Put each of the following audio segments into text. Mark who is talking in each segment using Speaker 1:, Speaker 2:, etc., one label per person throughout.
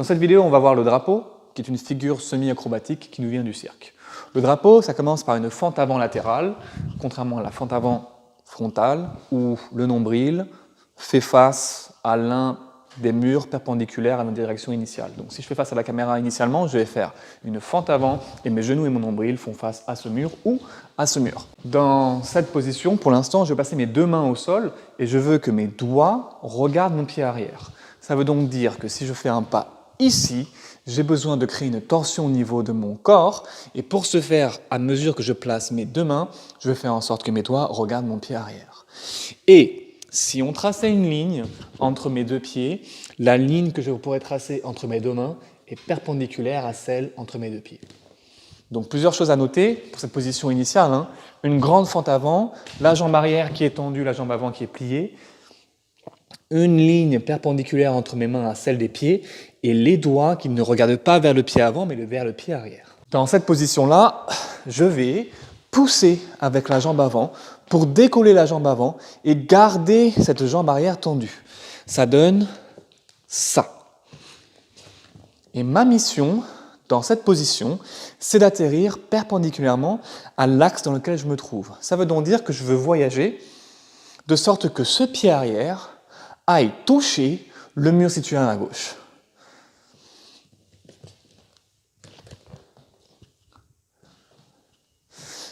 Speaker 1: Dans cette vidéo, on va voir le drapeau, qui est une figure semi-acrobatique qui nous vient du cirque. Le drapeau, ça commence par une fente avant latérale, contrairement à la fente avant frontale, où le nombril fait face à l'un des murs perpendiculaires à notre direction initiale. Donc si je fais face à la caméra initialement, je vais faire une fente avant et mes genoux et mon nombril font face à ce mur ou à ce mur. Dans cette position, pour l'instant, je vais passer mes deux mains au sol et je veux que mes doigts regardent mon pied arrière. Ça veut donc dire que si je fais un pas ici, j'ai besoin de créer une torsion au niveau de mon corps et pour ce faire, à mesure que je place mes deux mains, je vais faire en sorte que mes doigts regardent mon pied arrière. Et si on traçait une ligne entre mes deux pieds, la ligne que je pourrais tracer entre mes deux mains est perpendiculaire à celle entre mes deux pieds. Donc plusieurs choses à noter pour cette position initiale. Une grande fente avant, la jambe arrière qui est tendue, la jambe avant qui est pliée, une ligne perpendiculaire entre mes mains à celle des pieds et les doigts qui ne regardent pas vers le pied avant mais vers le pied arrière. Dans cette position-là, je vais pousser avec la jambe avant pour décoller la jambe avant et garder cette jambe arrière tendue. Ça donne ça. Et ma mission dans cette position, c'est d'atterrir perpendiculairement à l'axe dans lequel je me trouve. Ça veut donc dire que je veux voyager de sorte que ce pied arrière aille toucher le mur situé à ma gauche.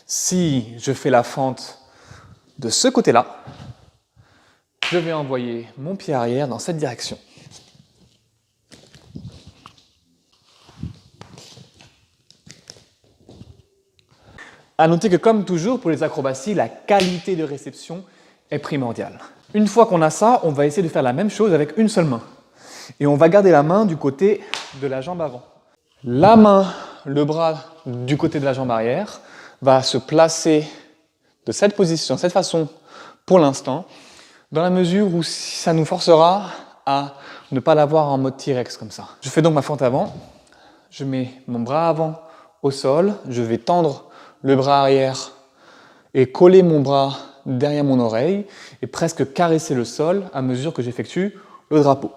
Speaker 1: Si je fais la fente de ce côté-là, je vais envoyer mon pied arrière dans cette direction. À noter que comme toujours pour les acrobaties, la qualité de réception est primordiale. Une fois qu'on a ça, on va essayer de faire la même chose avec une seule main. Et on va garder la main du côté de la jambe avant. La main, le bras du côté de la jambe arrière, va se placer de cette position, de cette façon pour l'instant, dans la mesure où ça nous forcera à ne pas l'avoir en mode T-Rex comme ça. Je fais donc ma fente avant, je mets mon bras avant au sol, je vais tendre le bras arrière et coller mon bras derrière mon oreille et presque caresser le sol à mesure que j'effectue le drapeau.